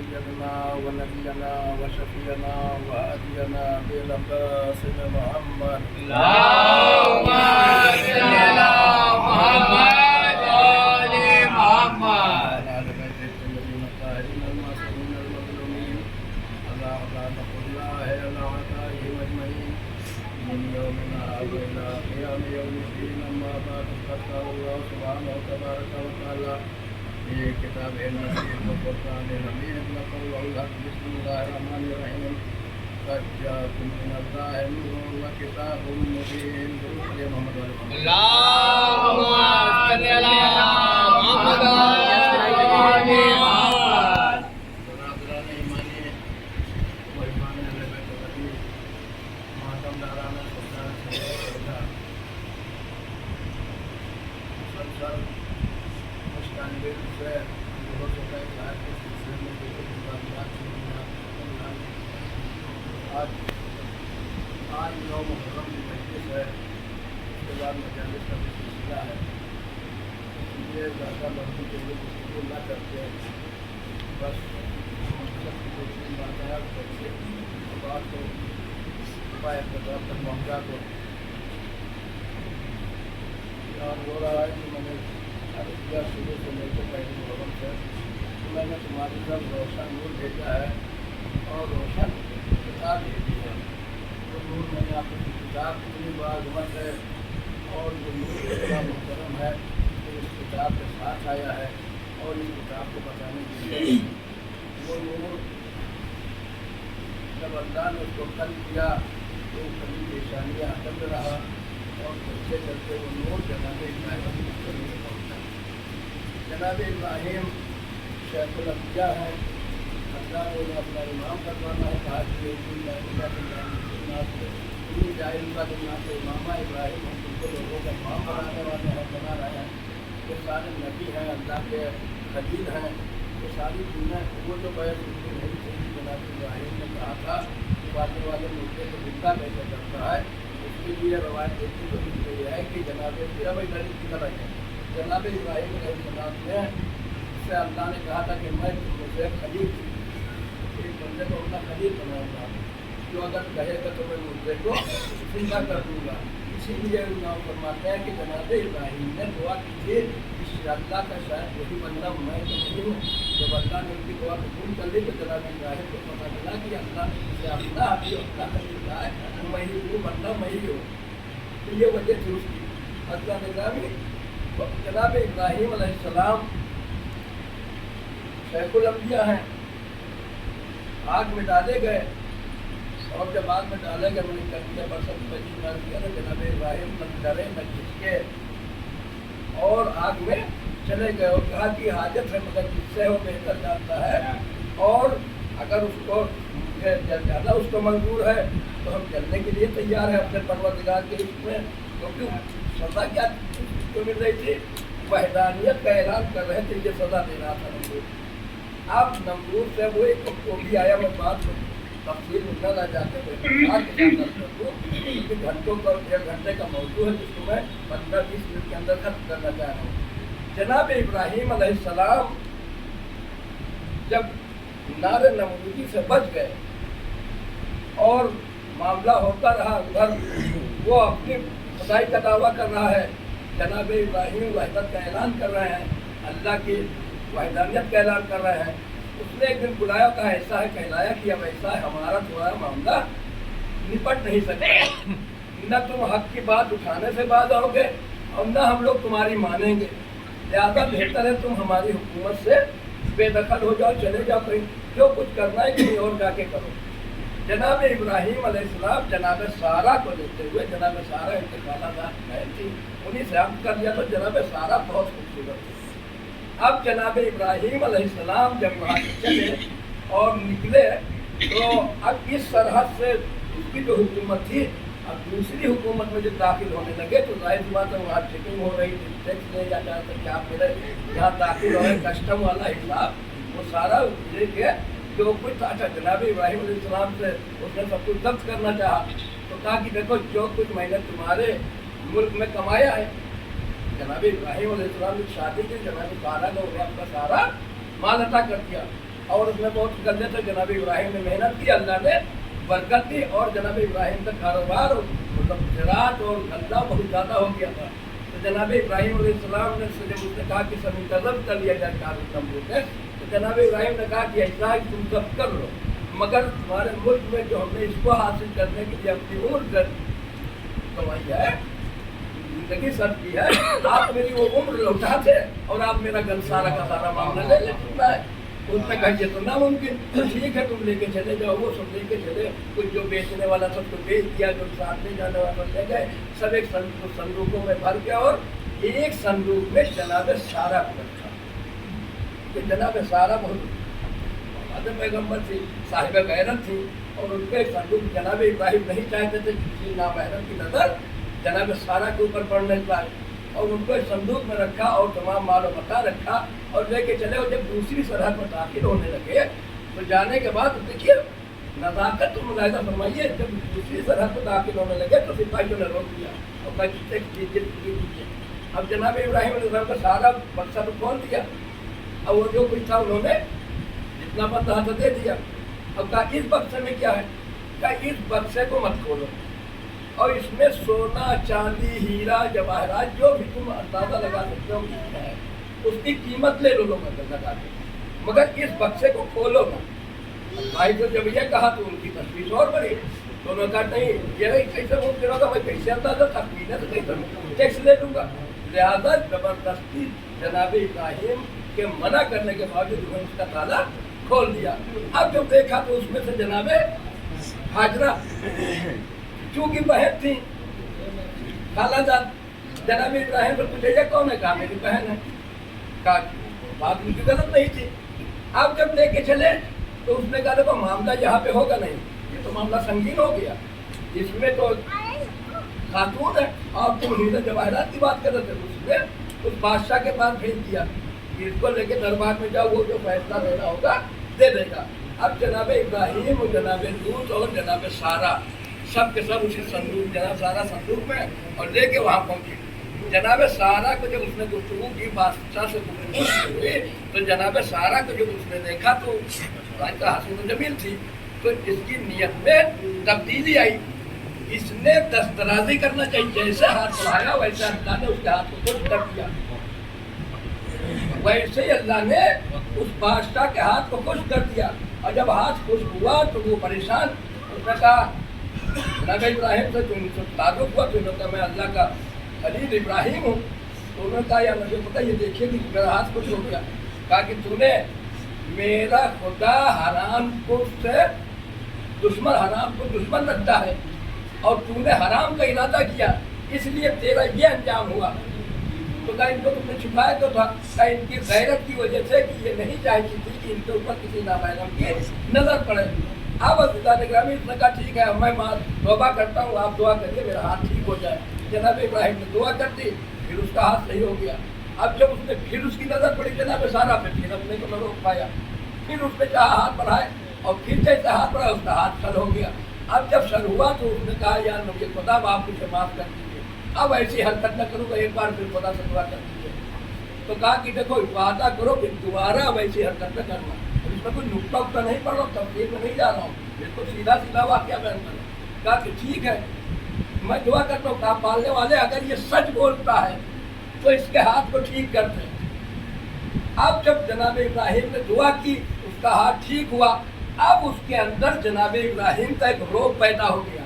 سيدنا ونبينا وشفيعنا وهادينا بالعباس محمد. اللهم صل على محمد وآل محمد. وعلى آل بيته الذين الطاهرين المعصومين المظلومين. اللهم صل على أعدائهم أجمعين من يومنا هذا إلى قيام يوم الدين. أما بعد فقد قال الله سبحانه وتبارك وتعالى في كتابه العزيز والفرقان الحميد: لقول الحق. بسم الله الرحمن الرحيم. قد جاءكم من الله نور وكتاب مبين. يا محمد وعلى محمد. اللهم صل على محمد وآل محمد. برادران ایمانی و ایمان اہل بیت النبی، ماتم داران سلطان سیدہ مسلسل مستقبل سے بہت ہوتا ہے کے سلسلے میں بہت مقابلات آج یوم محرم کی مجلس ہے، اس کے بعد مجالس کا بھی سلسلہ ہے. یہ زیادہ لوگوں کے لیے گفتگو نہ کرتے، بس مقصد کی دو تین باتیں کر کے بات کو پائے اختتام تک پہنچا دو. اور ہو رہا ہے کہ میں نے عرض کیا شروع سے لے کے پہلے محرم سے کہ میں نے تمہاری طرف روشن نور بھیجا ہے اور روشن کتاب بھیجی ہے. وہ نور میں نے آپ کی کتاب کتنی باعظمت ہے اور جو نور اتنا محترم ہے کہ اس کتاب کے ساتھ آیا ہے اور اس کتاب کو بتانے کے لیے وہ نور جب اللہ نے اس کو قلب کیا تو کبھی پیشانیاں ہٹم رہا اور چلتے چلتے وہ نور جناب ابراہیم کی قریب پہنچا. جناب ابراہیم شیخ الانبیاء ہیں. اللہ نے انہیں اپنا امام کروانا ہے. کہا کہ جاہل کا دنیا سے امامہ ابراہیم ہم تم کو لوگوں کا امام بنانے والے ہیں، بنا رہے ہیں. یہ سارے نبی ہیں، اللہ کے خلیل ہیں. یہ ساری دنیا وہ جو بحث نہیں تھی. جناب ابراہیم نے کہا تھا کہ باقی والے مردے کو زندہ کیسے کرتا ہے. اس کے لیے روایت دیکھی تو یہ ہے کہ جناب ابراہیم کی طرح ہے. جناب ابراہیم علیہ السلام نے سے اللہ نے کہا تھا کہ میں مجھے خلیل ایک بندے کو اپنا خلیل بناؤں گا جو اگر کہے گا تو میں مردے کو زندہ کر دوں گا. اسی لیے نام فرماتے ہیں کہ جناب ابراہیم نے دعا کی تھی کہ اللہ کا شاید وہی بندہ میں تو نہیں ہوں. جب اللہ نے ان کی دعا قبول کر لی تو جناب ابراہیم کو پتہ چلا کہ اللہ نے جسے اپنا ابھی اپنا خلیل کہا ہے میں ہی ہوں، بندہ میں ہی ہوں. تو یہ وجہ تھی اس کی. اللہ نظامی جناب ابراہیم علیہ السلام شیخ الانبیاء ہیں. آگ میں ڈالے گئے اور جب آگ میں ڈالے گئے انہیں کر دیا برسن مجید نہ کیا تو جناب ابراہیم نہ ڈرے نہ کھسکے اور آگ میں چلے گئے اور کہا کہ حاجت ہے مگر جس سے وہ بہتر جانتا ہے اور اگر اس کو زیادہ اس کو منظور ہے تو ہم چلنے کے لیے تیار ہیں اپنے پروردگار کے اس میں. کیونکہ سزا کیا کو مل رہی تھی؟ وحدانیت کا اعلان کر رہے تھے. یہ سزا دے رہا تھا نمرود. اب نمرود سے وہ ایک کو بھی آیا. میں بات تفصیل میں نہ جاتے ہوئے گھنٹوں کا 1 گھنٹے کا موضوع ہے جس کو میں 15-20 منٹ کے اندر ختم کرنا چاہ رہا ہوں. جناب ابراہیم علیہ السلام جب نار نمرودی سے بچ گئے اور معاملہ ہوتا رہا ادھر وہ اپنی خدائی کا دعویٰ کر رہا ہے. جناب ابراہیم وحدت کا اعلان کر رہے ہیں، اللہ کی وحدانیت کا اعلان کر رہے ہیں. اس نے ایک دن بلایا، کہا ایسا ہے، کہلایا کہ اب ایسا ہے ہمارا تمہارا معاملہ نپٹ نہیں سکتا. نہ تم حق کی بات اٹھانے سے باز آؤ گے اور نہ ہم لوگ تمہاری مانیں گے. لہٰذا بہتر ہے تم ہماری حکومت سے بے دخل ہو جاؤ، چلے جاؤ، کہیں جو کچھ کرنا ہے کہیں اور جا کے کرو. جناب ابراہیم علیہ السلام جناب سارہ کو لیتے ہوئے، جناب سارہ انتقالات بہن تھی، انہیں سے عقد کر لیا تو جناب سارہ بہت خوبصورت تھی. اب جناب ابراہیم علیہ السلام جب وہاں سے چلے اور نکلے تو اب اس سرحد سے اس کی جو حکومت تھی اب دوسری حکومت میں جب داخل ہونے لگے تو ظاہر بات ہے وہاں چیکنگ ہو رہی تھی. ٹیکس لے جا جاتا کہ آپ میرے یہاں داخل ہو رہے کسٹم والا حساب وہ سارا لے کے جو کچھ تھا. جناب ابراہیم علیہ السلام سے اس نے سب کچھ ضبط کرنا چاہا تو کہا کہ دیکھو جو کچھ میں نے تمہارے ملک میں کمایا ہے. جناب ابراہیم علیہ السلام نے شادی کی، جناب سارہ نے انہیں اپنا سارا مال عطا کر دیا. اور اس میں بہت گندے تھے. جناب ابراہیم نے محنت کی, اللہ نے برکت دی اور جناب ابراہیم کا کاروبار مطلب زراعت اور غلہ بہت زیادہ ہو گیا تھا. تو جناب ابراہیم علیہ السلام نے جب اس نے کہا کہ سب منتظم کر لیا جائے کارون نمرود نے, تو جناب ابراہیم نے کہا کہ ایسا ہے تم سب کر لو, مگر تمہارے ملک میں جو ہم نے اس کو حاصل کرنے کے لیے اپنی عمر کمائی ہے, زندگی سر کی ہے, آپ میری وہ عمر لوٹا دے اور آپ میرا گل سارا کا سارا معاملہ لے لینا ہے. اس نے کہا یہ تو ناممکن. تو ٹھیک ہے تم لے کے چلے جاؤ. وہ سب لے کے چلے, کچھ جو بیچنے والا سب کو بیچ دیا, جو ساتھ میں جانے والا لے گئے, سب ایک صندوقوں میں بھر گیا اور ایک صندوق میں جناب سارا کو رکھا. کہ جناب سارا بہت پیغمبر تھی, صاحب غیرت تھی, اور ان کے صندوق جناب ابراہیم نہیں چاہتے تھے کسی نامحرم کی نظر جناب سارا کے اوپر پڑنے پائے, اور ان کو صندوق میں رکھا اور تمام مال و متا رکھا اور لے کے چلے. اور جب دوسری سرحد پر داخل ہونے لگے تو جانے کے بعد دیکھیے نزاکت تو ملاحظہ فرمائیے, جب دوسری سرحد پر داخل ہونے لگے تو سپاہیوں نے روک دیا اور کہا اب جناب ابراہیم علیہ السلام کا سارا بکسا تو کھول دیا, اور وہ جو کچھ تھا انہوں نے جتنا بند تھا دے دیا. اب کہا اس بکسے میں کیا ہے, کہا اس بکسے کو مت کھولو اور اس میں سونا چاندی ہیرا جواہرات جو بھی تم اندازہ لگا سکتے ہو ہے اس کی قیمت لے لو لگا کے, مگر اس بکسے کو کھولو نا. بھائی تو جب یہ کہا تو ان کی تشویش اور بڑھی. تو انہوں نے کہا نہیں یہ کیسے ممکن ہوگا, میں کیسے اندازہ تخمینہ سے کیسے ٹیکس لے لوں گا. لہٰذا زبردستی جناب ابراہیم کے منع کرنے کے باوجود انہوں نے اس کا تالا کھول دیا. اب جب دیکھا تو اس میں سے جناب ہاجرہ چونکہ بہن تھی, خالہ جان, جناب ابراہیم سے پوچھے یہ کون ہے, کہا میری بہن ہے. کہا بات ان کی غلط نہیں تھی. اب جب لے کے چلے تو اس نے کہا دیکھو معاملہ یہاں پہ ہوگا نہیں, یہ تو معاملہ سنگین ہو گیا, اس میں تو خاتون ہے اور تم ہیرے جواہرات کی بات کر رہے تھے. اس نے اس بادشاہ کے پاس بھیج دیا کہ اس کو لے کے دربار میں جاؤ, وہ جو فیصلہ دینا ہوگا دے دے گا. اب جناب ابراہیم اور جناب لوط اور جناب سارا سب کے سب اسی صندوق, جناب سارا صندوق میں, اور لے کے وہاں پہنچے. جناب سارا کو جب اس نے گفتگو کی بادشاہ سے گفتگو ہوئی تو جناب سارا کو جب اس نے دیکھا تو حسن و جمیل تھی, تو اس کی نیت میں تبدیلی آئی. اس نے دسترازی کرنا چاہیے, جیسے ہاتھ بڑھایا ویسے اللہ نے اس کے ہاتھ کو خشک کر دیا. ویسے ہی اللہ نے اس بادشاہ کے ہاتھ کو خشک کر دیا, اور جب ہاتھ خشک ہوا تو وہ پریشان. اس نے کہا جناب ابراہیم سے تم سے تعلق ہوا, تو انہوں نے کہا میں اللہ کا خلیل ابراہیم ہوں. تو انہوں نے کہا یا مجھے پتا یہ دیکھیے کہ میرا ہاتھ خشک ہو گیا. کہا کہ تو نے میرا خدا حرام کو سے دشمن, حرام کو دشمن رکھتا ہے, اور تو نے حرام کا ارادہ کیا, اس لیے تیرا یہ انجام ہوا. تو کہا ان کو تم نے چھپایا تو تھا. کہا ان کی غیرت کی وجہ سے کہ یہ نہیں چاہتی تھی کہ ان کے اوپر کسی نامحرم کی نظر پڑے. اب خدا نگرامی اس نے کہا ٹھیک ہے میں توبہ کرتا ہوں, آپ دعا کریے میرا ہاتھ ٹھیک ہو جائے. جناب ابراہیم نے دعا کر دی, پھر اس کا ہاتھ صحیح ہو گیا. اب جب اس نے پھر اس کی نظر پڑی جناب سارا پھر اپنے کو نہ روک پایا. پھر اس نے چاہا ہاتھ بڑھائے, اور پھر جیسے ہاتھ بڑھا اس کا ہاتھ سر ہو گیا. اب جب سر ہوا تو اس نے کہا یار مجھے خدا آپ مجھے معاف کر دیجیے, اب ایسی حرکت نہ کروں گا, ایک بار پھر خدا سے دعا کر دیجیے. تو کہا کہ دیکھو وعدہ کرو کہ دوبارہ ویسی حرکت نہ کرنا. اس میں کوئی نقطہ اکتا نہیں پڑھ رہا ہوں, تفصیل میں نہیں جا رہا ہوں, بالکل سیدھا سیدھا واقعہ بیان کر رہا ہوں. کہا کہ ٹھیک ہے میں دعا کرتا ہوں, کہا پالنے والے اگر یہ سچ بولتا ہے تو اس کے ہاتھ کو ٹھیک کر دیں. اب جب جناب ابراہیم نے دعا کی اس کا ہاتھ ٹھیک ہوا. اب اس کے اندر جناب ابراہیم کا ایک روگ پیدا ہو گیا,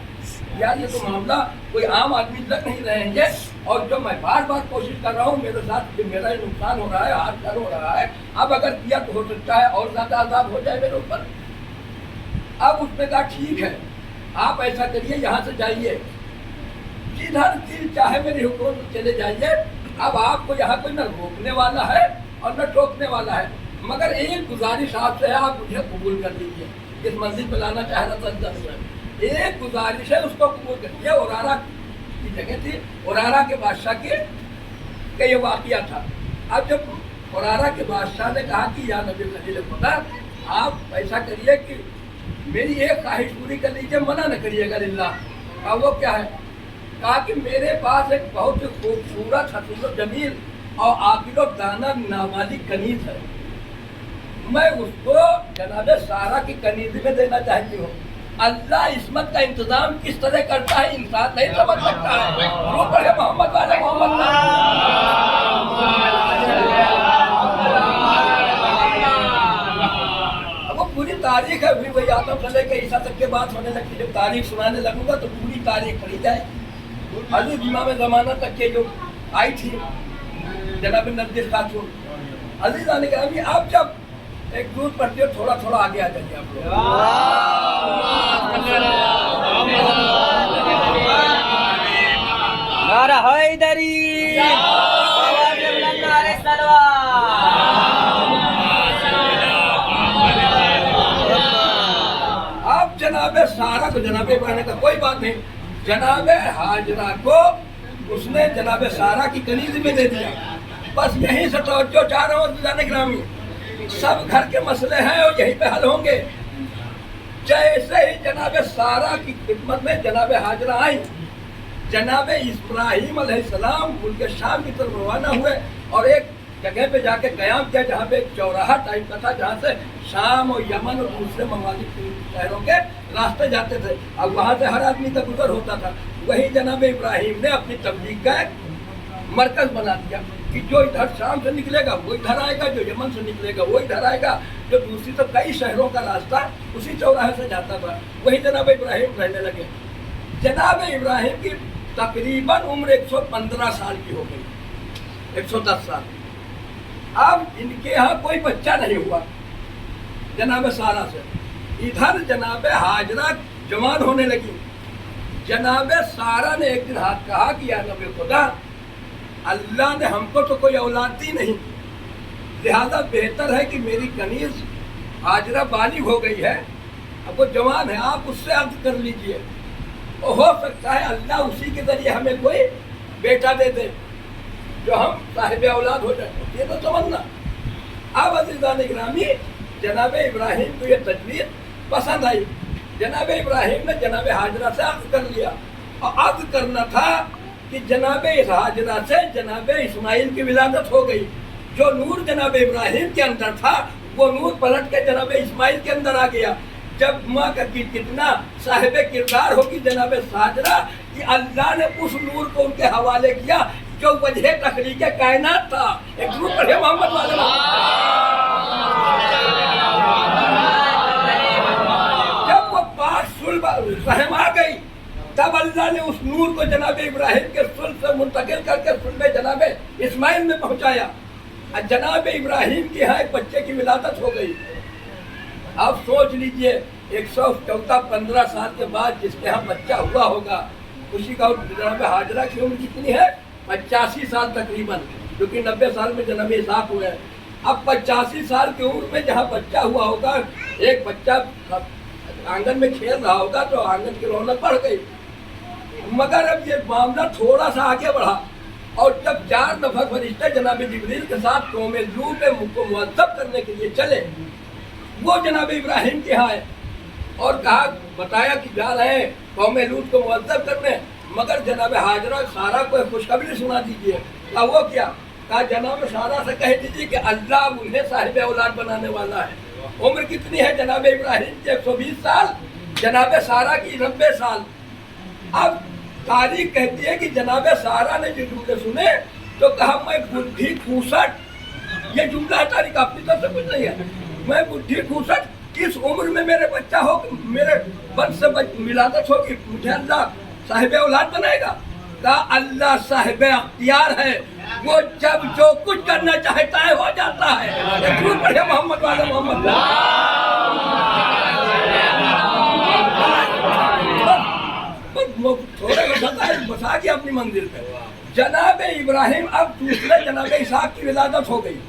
یار یہ تو معاملہ کوئی عام آدمی تک نہیں رہیں گے, اور جو میں بار بار کوشش کر رہا ہوں میرے ساتھ میرا ہی نقصان ہو رہا ہے, ہاتھ کر ہو رہا ہے, اب اگر کیا تو ہو سکتا ہے اور زیادہ عذاب ہو جائے میرے اوپر. اب اس نے کہا ٹھیک ہے آپ ایسا کریے, یہاں سے جائیے, جدھر دل چاہے میری حکومت میں چلے جائیے. اب آپ کو یہاں کوئی نہ روکنے والا ہے اور نہ ٹوکنے والا ہے, مگر ایک گزارش آپ سے ہے, آپ مجھے قبول کر لیجیے. اس منزل پہ لانا چاہ رہا تھا, ایک گزارش ہے اس کو قبول کر لیا. اورارا کی جگہ تھی, اورارا کے بادشاہ کے یہ واقعہ تھا. اب جب اورارا کے بادشاہ نے کہا کہ یا نبی خلیل خدا آپ ایسا کریے کہ میری ایک خواہش پوری کر لیجیے, منع نہ کریے گا للہ. کہا وہ کیا ہے؟ کہا کہ میرے پاس ایک بہت ہی خوبصورت حسین و جمیل اور عاقل و دانا نابالغ کنیز ہے, میں اس کو جناب سارا کی کنیز میں دینا چاہتی ہوں. اللہ عصمت کا انتظام کس طرح کرتا ہے انسان نہیں سمجھ سکتا ہے. وہ پڑھے محمد والے محمد. اب وہ پوری تاریخ ہے. پھر وہی آدم سے لے کے عیسیٰ تک کے بات ہونے لگتی. جب تاریخ سنانے لگوں گا تو پوری تاریخ پڑھی جائے. حضرت امام زمانہ تک کے جو آئی تھی جناب نذیر خاتون. عزیزان گرامی آپ جب ایک دور پڑھتے ہو تھوڑا تھوڑا آگے آ جائیے آپ لوگ. نعرہ حیدری، نعرہ آپ جناب سارا کو جناب ابراہیم کا کوئی بات نہیں. جناب ہاجرہ کو اس نے جناب سارا کی کنیز میں دے دیا. بس یہیں سے توجہ چاہ رہا ہوں عزیزان گرامی. سب گھر کے مسئلے ہیں اور یہیں پہ حل ہوں گے. جیسے ہی جناب سارا کی خدمت میں جناب ہاجرہ آئی، جناب ابراہیم علیہ السلام ملک شام کی طرف روانہ ہوئے اور ایک جگہ پہ جا کے قیام کیا جہاں پہ ایک چوراہا ٹائپ کا تھا جہاں سے شام اور یمن اور دوسرے ممالک شہروں کے راستے جاتے تھے. اب وہاں سے ہر آدمی کا گزر ہوتا تھا. وہی جناب ابراہیم نے اپنی تبلیغ کا ایک مرکز بنا دیا کہ جو ادھر شام سے نکلے گا وہ ادھر آئے گا، جو یمن سے نکلے گا وہ ادھر آئے گا. جو دوسری طرف کئی شہروں کا راستہ اسی چوراہے سے جاتا تھا. وہی جناب ابراہیم رہنے لگے. جناب ابراہیم کی تقریباً عمر 115 سال کی ہو گئی، 110 سال. اب ان کے یہاں کوئی بچہ نہیں ہوا جناب سارا سے. ادھر جناب ہاجرہ جوان ہونے لگی. جناب سارا نے ایک دن ہاتھ کہا کہ یا نبی خدا، اللہ نے ہم کو تو کوئی اولاد دی نہیں، لہذا بہتر ہے کہ میری کنیز ہاجرہ بالغ ہو گئی ہے، اب وہ جوان ہے، آپ اس سے عقد کر لیجئے. ہو سکتا ہے اللہ اسی کے ذریعے ہمیں کوئی بیٹا دے دے جو ہم صاحب اولاد ہو جائیں. یہ تو تمنا. اب عزیزان گرامی جناب ابراہیم کو یہ تجویز پسند آئی. جناب ابراہیم نے جناب ہاجرہ سے عقد کر لیا. اور عقد کرنا تھا کہ جناب ہاجرہ سے جناب اسماعیل کی ولادت ہو گئی. جو نور جناب ابراہیم کے اندر تھا وہ نور پلٹ کے جناب اسماعیل کے اندر آ گیا. جب ماں کا کتنا صاحب کردار ہوگی جناب ہاجرہ کہ اللہ نے اس نور کو ان کے حوالے کیا جو وجہ تخلیق کائنات تھا. ایک نور پڑھے محمد والے. جب وہ پاک صلب رحم آ گئی تب اللہ نے اس نور کو جناب ابراہیم کے صلب سے منتقل کر کے صلب جناب اسماعیل میں پہنچایا. جناب ابراہیم کے یہاں ایک بچے کی ولادت ہو گئی. آپ سوچ لیجئے 114-15 سال کے بعد جس کے یہاں بچہ ہوا ہوگا اسی کا جناب ہاجرہ کی عمر کتنی ہے؟ 85 سال تقریباً، کیونکہ 90 سال میں جناب اسحاق ہوئے ہیں. اب 85 سال کی عمر میں جہاں بچہ ہوا ہوگا، ایک بچہ آنگن میں کھیل رہا ہوگا تو آنگن کی رونق بڑھ گئی. مگر اب یہ معاملہ تھوڑا سا آگے بڑھا اور جب 4 نفر فرشتے جناب جبریل کے ساتھ قوم لوط کو معذب کرنے کے لیے چلے، وہ جناب ابراہیم کے یہاں آئے اور کہا بتایا کہ جا رہے ہیں قوم لوط کو معذب کرنے، مگر جناب ہاجرہ سارا کو خوشخبری سنا دیجیے. کہا وہ کیا؟ کہا جناب سارا سے کہہ دیجیے کہ اللہ انہیں صاحب اولاد بنانے والا ہے. عمر کتنی ہے جناب ابراہیم کی؟ 120 سال. جناب سارا کی 90 سال. اب تاریخ کہتی ہے کہ جناب سارا نے جو جملے سنے تو کہا میں بدھی کھوسٹ. یہ جملہ ہے تاریخ، اپنی طرف سے کچھ نہیں ہے. میں بدھی کھوسٹ کس عمر میں میرے بچہ ہو، میرے بن سے ولادت ہوگی، مجھے اللہ صاحب اولاد بنائے گا. کہا اللہ صاحب اختیار ہے، وہ جب جو کچھ کرنا چاہتا ہے ہو جاتا ہے. ضرور پڑھے محمد والے محمد. تھوڑے بسا گیا اپنی منزل پہ. جناب ابراہیم اب دوسرے جناب اسحاق کی ولادت ہو گئی.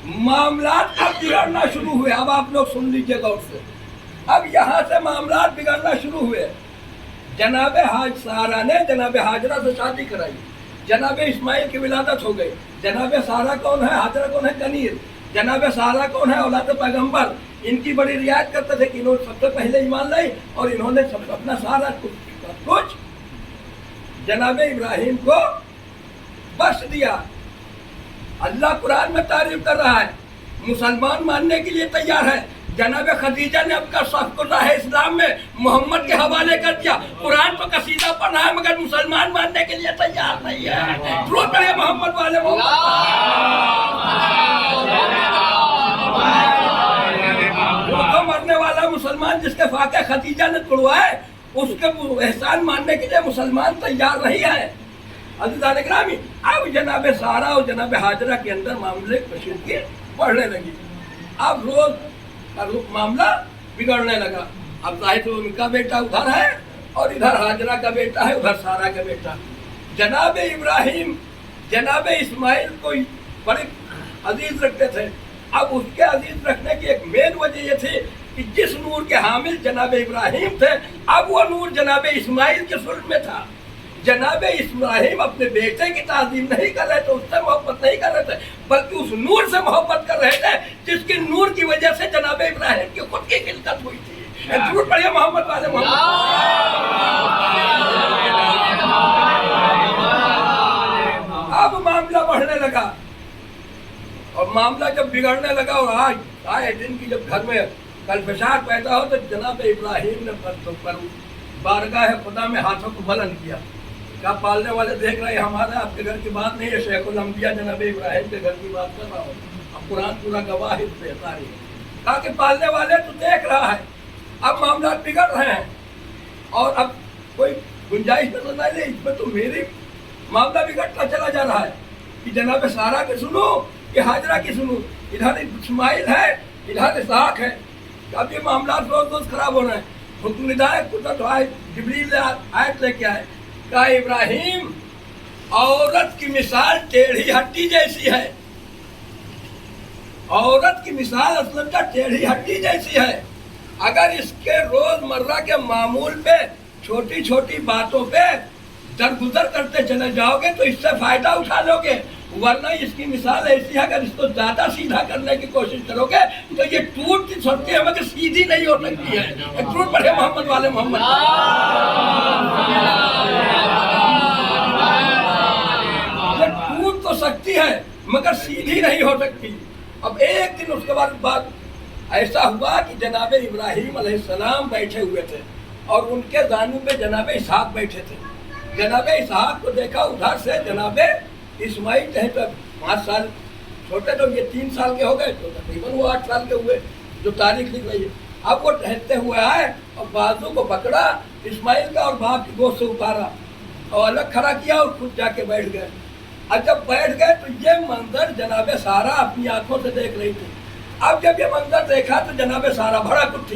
معاملات اب بگڑنا شروع ہوئے. اب آپ لوگ سن لیجئے غور سے. اب یہاں سے معاملات بگڑنا شروع ہوئے. جناب سارا نے جناب ہاجرہ سے شادی کرائی. جناب اسماعیل کی ولادت ہو گئی. جناب سارا کون ہے؟ ہاجرہ کون ہے؟ کنیر. جناب سارا کون ہے؟ اولاد پیغمبر. ان کی بڑی رعایت کرتے تھے کہ انہوں نے سب سے پہلے ایمان لائی اور انہوں نے سب اپنا سارا کچھ جناب ابراہیم کو بخش دیا. اللہ قرآن میں تعریف کر رہا ہے मुसलमान मानने के लिए तैयार है। जनाब खदीजा ने अपना सब कुछ है इस्लाम में मोहम्मद के हवाले कर दिया। कुरान तो कसीदा पढ़ा है मगर मुसलमान मानने के लिए तैयार नहीं है। रो पड़े मोहम्मद वाले तो मरने वाला मुसलमान जिसके फाके खदीजा ने तोड़वाए उसके एहसान मानने के लिए मुसलमान तैयार नहीं है। अज़ीज़ान गिरामी, अब जनाब सारा और जनाब हाजरा के अंदर मामले कशीदगी बढ़ने लगी। अब रोज मामला बिगड़ने लगा। अब जाहिर तो उनका बेटा उधर है और इधर हाजरा का बेटा है, उधर सारा का बेटा। जनाब इब्राहिम जनाब इस्माइल को बड़े अजीज रखते थे। अब उसके अजीज रखने की एक मेन वजह ये थी कि जिस नूर के हामिल जनाब इब्राहिम थे, अब वो नूर जनाब इस्माइल के सुल्क में था। जनाब इस्माइल अपने बेटे की ताज़ीम नहीं कर रहे थे, उससे मोहब्बत नहीं कर रहे थे, बल्कि उस नूर से मोहब्बत कर रहे थे जिसके नूर की वजह से जनाब इब्राहिम की खुद की खिलकत हुई थी। जरूर पढ़िए मोहम्मद वाले मोहम्मद। अब मामला बढ़ने लगा और मामला जब बिगड़ने लगा और आज आए दिन की जब घर में कलफशार पैदा हो तो जनाब इब्राहिम ने बारगाह खुदा में हाथों को बुलंद किया। क्या पालने वाले देख रहे हैं, हमारा आपके घर की बात नहीं है, शेखुल अंबिया जनाब इब्राहिम के घर की बात कर रहा हूँ। अब कुरान पूरा गवाह है इससे सारी। कहा कि पालने वाले तो देख रहा है अब मामला बिगड़ रहे हैं और अब कोई गुंजाइश नजर नहीं रही, इसमें तो मेरी मामला बिगड़ता चला जा रहा है कि जनाब सारा की सुनो कि हाजरा की सुनो। इधर इस्माइल है, इधर इसहाक है। अब ये मामला रोज रोज खराब हो रहे हैं। हुक्मनिदायक कुदरत आए जिब्रील आयत लेके आए, कहा इब्राहिम औरत की मिसाल टेढ़ी हड्डी जैसी है। औरत की मिसाल असल का टेढ़ी हड्डी जैसी है। अगर इसके रोजमर्रा के मामूल पे छोटी छोटी बातों पे दरगुजर करते चले जाओगे तो इससे फायदा उठा लोगे, वरना इसकी मिसाल ऐसी है अगर इसको ज्यादा सीधा करने की कोशिश करोगे तो ये टूटती सकती है मगर सीधी नहीं हो सकती है। टूट पड़े मोहम्मद वाले मोहम्मद। ये टूट तो सकती है मगर सीधी नहीं हो सकती। अब एक दिन उसके बाद ऐसा हुआ कि जनाब इब्राहिम अलैहिस्सलाम बैठे हुए थे और उनके जानू पे जनाब इसहाक बैठे थे। जनाब इसहाक को देखा, उधर से जनाब इस्माइल कहीं पर 5 साल छोटे, तो ये 3 साल के हो गए तो तकरीबन वो 8 साल के हुए जो तारीख लिख रही है। अब वो टहलते हुए आए और बाजू को पकड़ा इस्माइल का और बाप की गोद से उतारा और अलग खड़ा किया और खुद जाके बैठ गए। और जब बैठ गए तो ये मंजर जनाब सारा अपनी आंखों से देख रही थी। अब जब ये मंजर देखा तो जनाब सारा भड़क उठी,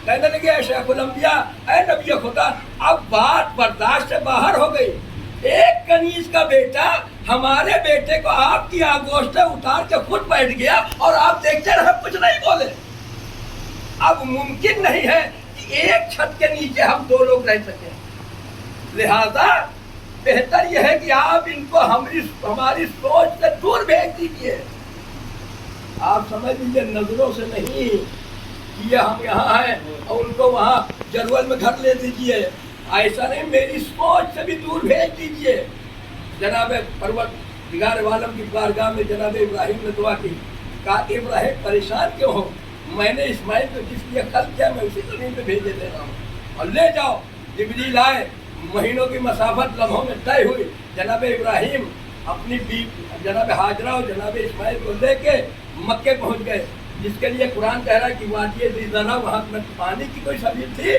कहने लगे ऐ शेखुल अंबिया, ऐ नबी खुदा। अब बात बर्दाश्त से बाहर हो गई। एक कनीज का बेटा हमारे बेटे को आपकी आगोश से उतार के खुद बैठ गया और आप देखते रहे, कुछ नहीं बोले। अब मुमकिन नहीं है कि एक छत के नीचे हम 2 लोग रह सके। लिहाजा बेहतर यह है कि आप इनको हमारी सोच से दूर भेज दीजिए। आप समझ लीजिए, नजरों से नहीं कि ये हम यहाँ हैं और उनको वहाँ जरवल में घर ले दीजिए, ऐसा नहीं, मेरी सोच से भी दूर भेज दीजिए। जनाब परवरदिगार आलम की बारगाह में जनाब इब्राहिम ने दुआ की, कहा इब्राहिम परेशान क्यों हो, मैंने इस्माइल को जिस लिए कल किया मैं उसी जमीन पे भेजे दे रहा हूँ और ले जाओ। जिब्रील आए, महीनों की मसाफत लम्हों में तय हुई। जनाब इब्राहिम अपनी जनाब हाजरा और जनाब इस्माइल को लेके मक्के पहुँच गए, जिसके लिए कुरान कह रहा है कि वादिये ज़रा, वहाँ न पानी की कोई सबील थी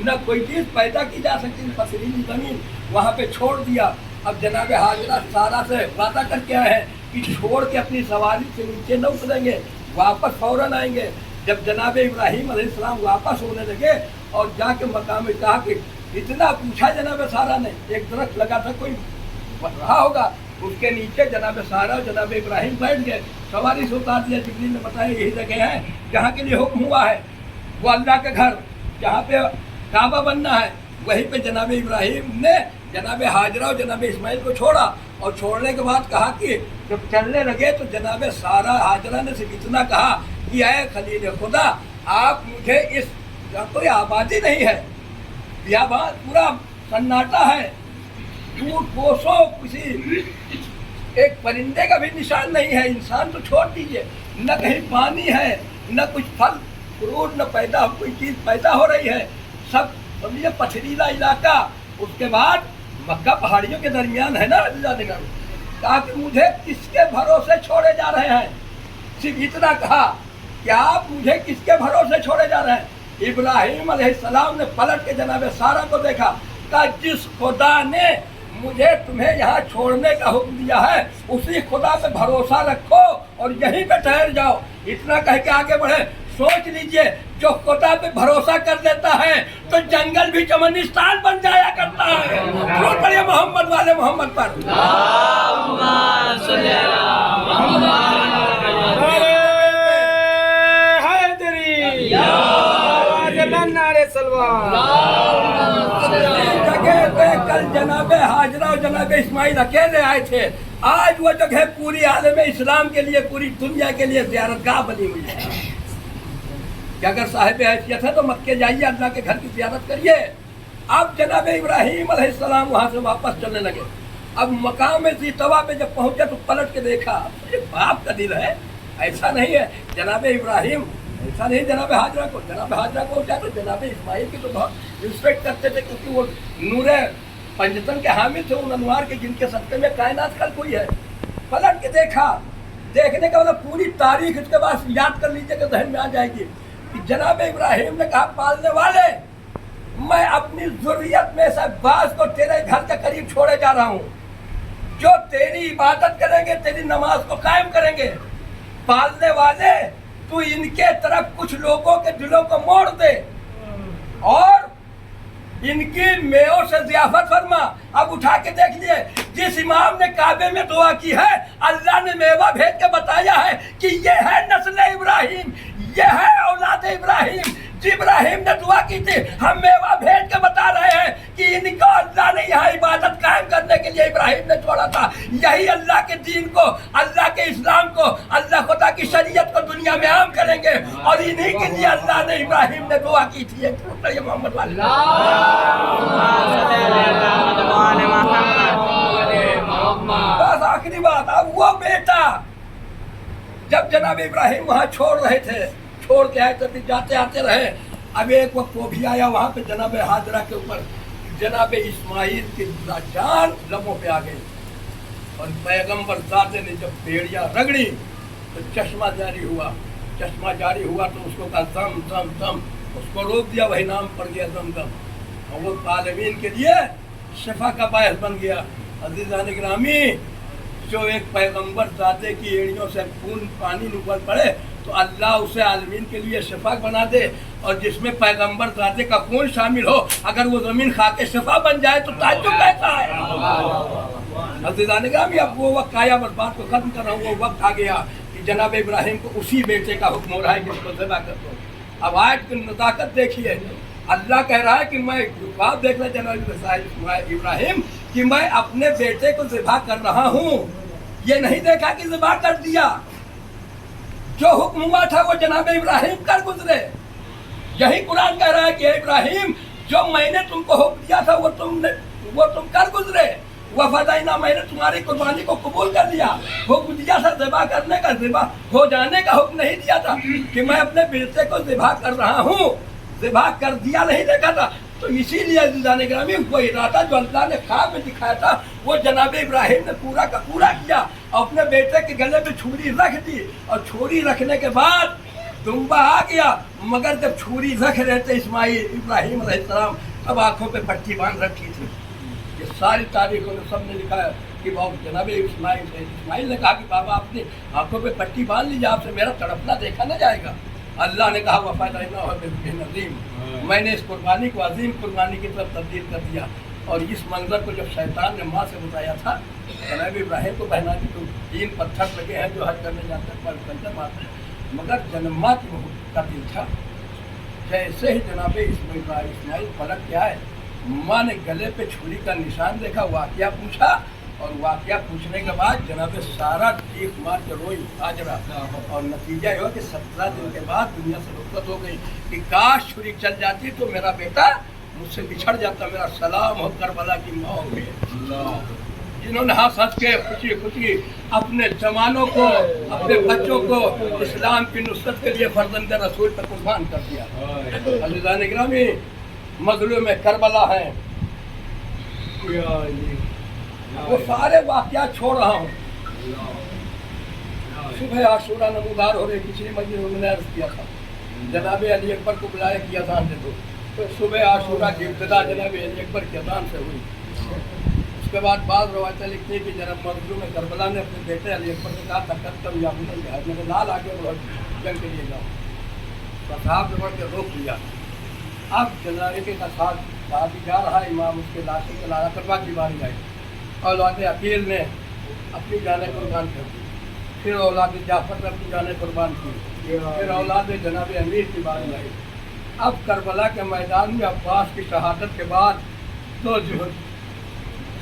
न कोई चीज़ पैदा की जा सकती थी, पथरीली ज़मीन वहाँ पे छोड़ दिया। अब जनाब हाजरा सारा से वादा करके आए हैं कि छोड़ के अपनी सवारी से नीचे न उतरेंगे, वापस फौरन आएंगे। जब जनाब इब्राहिम अलैहिस्सलाम वापस होने लगे और जाके मकाम में कहा कि इतना पूछा जनाब सारा ने, एक दरख्त लगा था कोई रहा होगा, उसके नीचे जनाब सारा और जनाब इब्राहिम बैठ गए, सवारी से उतार दिया। जिब्रील ने बताया यही जगह है जहाँ के लिए हुक्म हुआ है, वो अल्लाह के घर जहाँ पे काबा बनना है, वहीं पे जनाब इब्राहिम ने जनाब हाजरा और जनाब इस्माइल को छोड़ा। और छोड़ने के बाद कहा कि जब चलने लगे तो जनाब सारा हाजरा ने सिर्फ इतना कहा कि ऐ खलील खुदा, आप मुझे इस कोई आबादी नहीं है, बियाबान पूरा सन्नाटा है, दूर कोसों किसी एक परिंदे का भी निशान नहीं है, इंसान तो छोड़ दीजिए, न कहीं पानी है, न कुछ फल फ्रूट, न पैदा कोई चीज पैदा हो रही है, सब समझिए पथरीला इलाका। उसके बाद मक्का पहाड़ियों के दरमियान है ना अजीज़ान, कहा कि मुझे किसके भरोसे छोड़े जा रहे हैं। सिर्फ इतना कहा कि आप मुझे किसके भरोसे छोड़े जा रहे हैं। इब्राहिम अलैहिस्सलाम ने पलट के जनाब सारा को देखा, कहा जिस खुदा ने मुझे तुम्हें यहाँ छोड़ने का हुक्म दिया है उसी खुदा पे भरोसा रखो और यहीं पे ठहर जाओ। इतना कह के आगे बढ़े। सोच लीजिए, जो खुदा पे भरोसा कर देता है तो जंगल भी चमनिस्तान बन जाया करता है। बहुत बढ़िया मोहम्मद वाले मोहम्मद पर। जगह पे कल जनाबे हाजरा और जनाबे इस्माइल अकेले आए थे, आज वो जगह पूरी आलम इस्लाम के लिए, पूरी दुनिया के लिए ज़ियारतगाह बनी हुई है। कि अगर साहिब हैसियत है तो मक्के जाइए, अल्लाह के घर की ज़ियारत करिए। अब जनाब इब्राहिम अलैहिस्सलाम वहाँ से वापस चलने लगे। अब मकाम ज़ीतवा पे जब पहुँचे तो पलट के देखा, ये बाप का दिल है, ऐसा नहीं है। जनाब इब्राहिम ऐसा नहीं, जनाब हाजरा को क्या तो जनाब इस्माइल की तो बहुत रिस्पेक्ट करते थे, क्योंकि वो नूरे पंजतन के हामिद थे, उन अनवार के जिनके सत्ते में कायनात खल्क हुई है। पलट के देखा, देखने का मतलब पूरी तारीख इसके बाद याद कर लीजिए कि जहन में आ जाएगी कि जनाब इब्राहिम ने कहा, पालने वाले मैं अपनी ज़ुर्रियत में से बास को तेरे घर के करीब छोड़े जा रहा हूँ, जो तेरी इबादत करेंगे, तेरी नमाज को कायम करेंगे। पालने वाले तू इनके तरफ कुछ लोगों के दिलों को मोड़ दे और इनकी मेयों से ज़ियाफत फरमा। अब उठा के देख लिए, जिस इमाम ने काबे में दुआ की है, अल्लाह ने मेवा भेज के बताया है कि ये है नस्ल इब्राहिम, ये है औलाद इब्राहिम। इब्राहिम ने दुआ की थी, हम मेवा भेज के बता रहे हैं कि इनको अल्लाह ने यहाँ इबादत कायम करने के लिए इब्राहिम ने छोड़ा था। यही अल्लाह के दीन को, अल्लाह के इस्लाम को, अल्लाह खुदा की शरीयत को दुनिया में आम करेंगे, और इन्हीं के लिए अल्लाह ने इब्राहिम ने दुआ की थी। एक मोहम्मद वाले बस आखिरी बात। अब वो बेटा जब जनाब इब्राहिम वहाँ छोड़ रहे थे, छोड़ के आए थे, जाते आते रहे। अब एक वक्त वो भी आया वहाँ पे जनाब हाजरा के ऊपर, जनाब इस्माइल की जान लबों पे आ गई, और पैगंबर ज़ाते ने जब बेड़ियाँ रगड़ी तो चश्मा जारी हुआ। चश्मा जारी हुआ तो उसको कहा दम दम दम, उसको रोक दिया, वही नाम पड़ गया दम दम, और वो तालिमीन के लिए शफा का बायस बन गया। अज़ीज़ान गिरामी, जो एक पैगंबर ज़ाते की एड़ियों से खून पानी निकल पड़े तो अल्लाह उसे आलमीन के लिए शफा बना दे, और जिसमें पैगंबर ज़ाते का खून शामिल हो, अगर वो ज़मीन खा के शफा बन जाए तो ताज्जुब कैसा है। अज़ीज़ान गिरामी, अब वो वक्त आया, बस बात को ख़त्म कर रहा हूँ, वो वक्त आ गया कि जनाब इब्राहिम को उसी बेटे का हुक्म हो रहा है कि उसको ज़िबा कर दो। अब आयत की नज़ाकत देखिए, अल्लाह कह रहा है कि मैं बात देखना जनाब इब्राहिम कि मैं अपने बेटे को ज़िबा कर रहा हूँ। ये नहीं देखा कि ज़िबा कर दिया, जो हुक्म हुआ था वो जनाब इब्राहिम कर गुजरे। यही कुरान कह रहा है कि इब्राहिम, जो मैंने तुमको हुक्म दिया था वो तुम कर गुजरे। वफ़ादाइना, मैंने तुम्हारी कुर्बानी को कबूल कर लिया। हुक्म दिया था ज़िबा करने का, ज़िबा हो जाने का हुक्म नहीं दिया था कि मैं अपने बेटे को ज़िबा कर रहा हूँ। ज़िबा कर दिया नहीं देखा था। तो इसीलिए अज़ीज़ान गिरामी, वो इरादा जो अल्लाह ने ख्वाब में दिखाया था वो जनाब इब्राहिम ने पूरा का पूरा किया। अपने बेटे के गले में छुरी रख दी, और छुरी रखने के बाद दुम्बा आ गया, मगर जब छुरी रख रहे थे इब्राहिम अलैहिस्सलाम, तब आंखों पे पट्टी बांध रखी थी। ये सारी तारीखों में सबने लिखा है कि बाबू जनाब इस्माइल ने कहा कि बाबा अपनी आंखों पे पट्टी बांध लीजिए, आपसे मेरा तड़पना देखा न जाएगा। अल्लाह ने कहा वफ़ादाइना नज़ीम, मैंने इस कुर्बानी को अजीम कुर्बानी की तरफ तब्दील कर दिया। और इस मंजर को जब शैतान ने माँ से बताया था, जनाब इब्राहिम को बहना की तो 3 पत्थर लगे हैं जो हज करने जाते हैं, पर मारते हैं, मगर जन्मा का दिल था। जैसे ही जनाब इस्माइल पलट के आए, माँ ने गले पे छुरी का निशान देखा, वाक़या पूछा, और वाक़या पूछने के बाद जनाब सारा चीख मार के रोई हाजरा, और नतीजा ये हुआ कि 17 दिन के बाद दुनिया से रुखसत हो गई कि काश छुरी चल जाती तो मेरा बेटा मुझसे बिछड़ जाता। मेरा सलाम हो करबला की माँ हो गई। जिन्होंने हंस हंस के खुशी खुशी अपने जवानों को, अपने बच्चों को इस्लाम की नुसरत के लिए फर्जंद रसूल पर कुर्बान कर दिया। अज़ीज़ान गिरामी, मज़लूम करबला हैं, वो सारे वाक़यात छोड़ रहा हूँ। सुबह आशूरा नमूदार हो रही, पिछली मस्जिद में अर्ज़ किया था, जनाब अली अकबर को बुलाया कि अज़ान दे दो। तो सुबह आशूरा की इब्तिदा जनाब अली अकबर की अज़ान से हुई। उसके बाद बाद रवायतें लिखती है कि जनाब मज़लूम करबला ने अपने बेटे अली अकबर से कहा तकद्दम या बुलंद जहाज, मेरे लाल आगे बढ़ो, जंग के लिए जाओ। तो साहब ने बढ़ के रोक दिया। अब जनाजे का साथ जा रहा है, इमाम उसके लाशों के लाला करवा की बारी आई। औलाद अकील ने अपनी जाने कुर्बान कर दी, फिर औलाद जाफर ने अपनी जाने कुर्बान की, फिर औलाद जनाब अमीर की बारी आई। अब करबला के मैदान में अब्बास की शहादत के बाद दो जो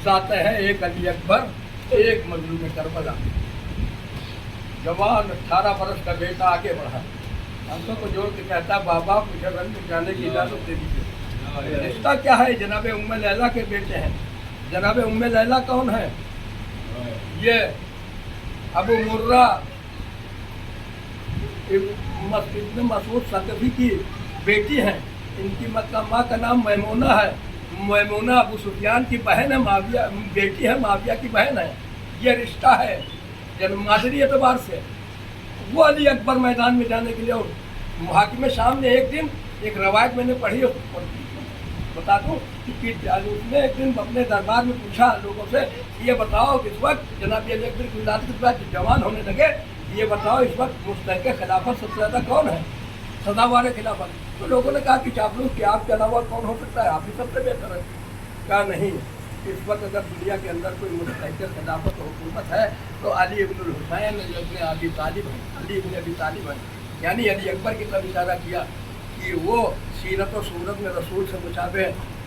जाते हैं, एक अली अकबर, एक मज़लूम करबला। जवान 18 बरस का बेटा आगे बढ़ा, हमको को जोड़ के कहता बाबा मुझे रंग में जाने की इजाज़त दे दीजिए। रिश्ता क्या है? जनाब उम्मे लैला के बेटे हैं। जनाब उम्मे लैला कौन है? ये अबू मुर्रा इब्न मसूद सकफी की बेटी हैं। इनकी माँ का नाम मैमूना है। मैमूना अबू सुफियान की बहन है, माविया बेटी है, माविया की बहन है। ये रिश्ता है मादरी एतबार से। वो अली अकबर मैदान में जाने के लिए, और मुहाकिम शाम ने एक दिन, एक रवायत मैंने पढ़ी बता दूँ कि उसने एक दिन अपने दरबार में पूछा लोगों से, ये बताओ इस वक्त जनाब अली अकबर की विलादत के बाद जवान होने लगे, ये बताओ इस वक्त मुस्तहक़ खिलाफत सबसे ज़्यादा कौन है, सदावार खिलाफत? तो लोगों ने कहा कि चापलूस कि आपके अलावा कौन हो सकता है, आप ही सबसे बेहतर है। कहा नहीं, इस वक्त अगर दुनिया के अंदर कोई मुस्तहक़ खिलाफत हुकूमत है तो अली इब्नुल हुसैन इब्न अबी तालिब है, अली इब्न अबी तालिब है। यानी अली अकबर की तरफ इशारा किया कि वो सीरत और सूरत में रसूल से मुशाबे,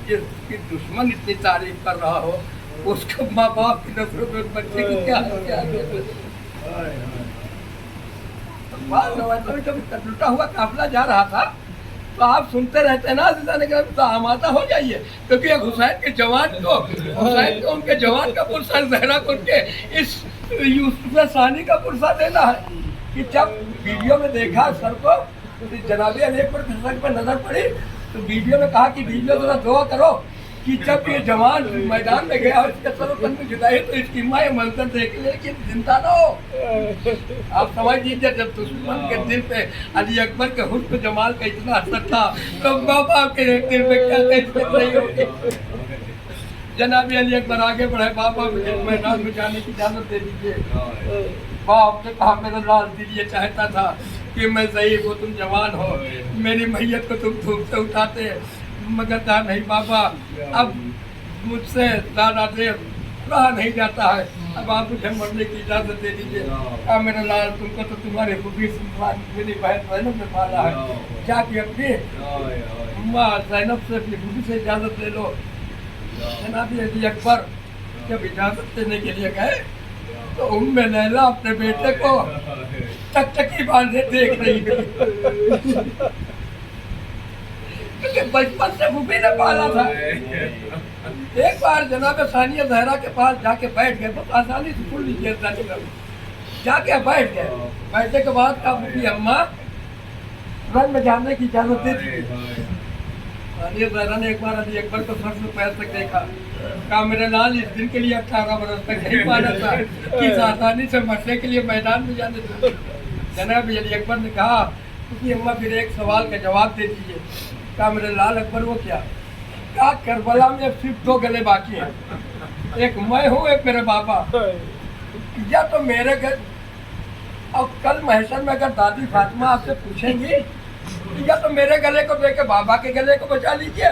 जिसकी दुश्मन इतनी तारीफ कर रहा हो, उसके माँ बाप की नफरत में बच्चे को क्या कभी लुटा हुआ काफिला जा रहा था तो आप सुनते रहते ना तो आमादा हो जाइए, क्योंकि एक हुसैन के जवान को, हुसैन को उनके जवान का पुरस्कार जहरा को उनके इस यूसुफ सानी का पुरस्कार देना है कि जब वीडियो में देखा सर को जनाबे अली अकबर के सर पर नजर पड़ी तो वीडियो में कहा कि वीडियो जरा दुआ करो कि जब ये जवान मैदान में गया और इसके सर तन में जुदाई तो इसकी माँ ये मंजर देख ले कि जिंदा ना हो। आप समझ लीजिए, जब दुश्मन के दिल पे अली अकबर के हुस्न जमाल का इतना असर था तो माँ बाप के दिल पे क्या कैफियत नहीं होगी। जनाब अली अकबर आगे बढ़े, बाबा मुझे मैदान में जाने की इजाजत दे दीजिए। बाप ने कहा मेरा लाल दिल ये चाहता था कि मैं ज़ईफ़ हो, तुम जवान हो, मेरी मैयत को तुम धूप से उठाते, मगर कहा नहीं बाबा, अब मुझसे ज़्यादा देर रहा नहीं जाता है, अब आप मुझे मरने की इजाज़त दे दीजिए। अब मेरा लाल, तुमको तो तुम्हारे खुबी मेरी बहन ज़ैनब ने पाला है, जाके अपनी माँ ज़ैनब से, अपनी खुबी से इजाज़त ले लो। जनाब अली अकबर जब इजाज़त देने के लिए गए तो उम्मे लैला अपने बेटे को टकटकी बांधे देख रही थी, क्योंकि बचपन से फूफी ने पाला था। एक बार जनाब सानिया जहरा के पास जाके बैठ गए, बहुत आसानी से सुन लीजिए, जाके बैठ गए। बैठने के बाद का फूफी अम्मा रन में जाने की इजाजत दे दी। सानिया जहरा ने एक बार अली अकबर को सर से पैर तक देखा, कहा मेरे लाल, इस दिन के लिए 18 बरस तक नहीं पाना था कि आसानी से मरने के लिए मैदान में जाने थे। जनाब अली अकबर ने कहा फूफी अम्मा फिर एक सवाल का जवाब दे दीजिए। कहा मेरे लाल अकबर वो क्या? कहा करबला में अब सिर्फ 2 गले बाकी हैं, एक मैं हूँ, एक मेरे बाबा। या तो मेरे घर, अब कल महशर में अगर दादी फातिमा आपसे पूछेंगी या तो मेरे गले को देके बाबा के गले को बचा लीजिए,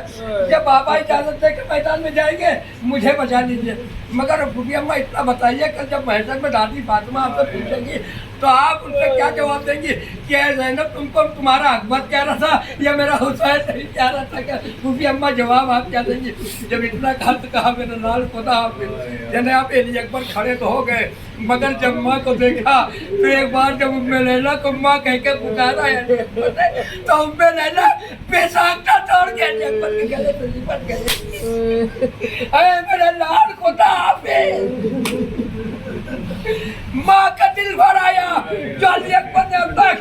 या बाबा इजाजत दे के मैदान में जाएंगे मुझे बचा लीजिए। मगर फूफी अम्मा इतना बताइए, कल जब महशर में दादी फातिमा आपसे पूछेंगी तो आप उनसे क्या जवाब देंगी कि ज़ैनब तुमको तुम्हारा अकबर कह रहा था या मेरा हुसैन नहीं कह रहा था? क्या फूफी अम्मा जवाब आप क्या देंगी? जब इतना गलत कहा मेरा लाल खुदा हाफिज़। जनाब अली अकबर खड़े तो हो गए, मगर जब माँ को देखा तो एक बार जब उम्मे लैला को माँ कह के पुकारा तो उम्मे लैला बेसाख्ता तोड़ के अली अकबर के गले से लिपट गए। अरे मेरा लाल खुदा हाफिज। माँ का दिल भर आया जो अली अकबर ने अब तक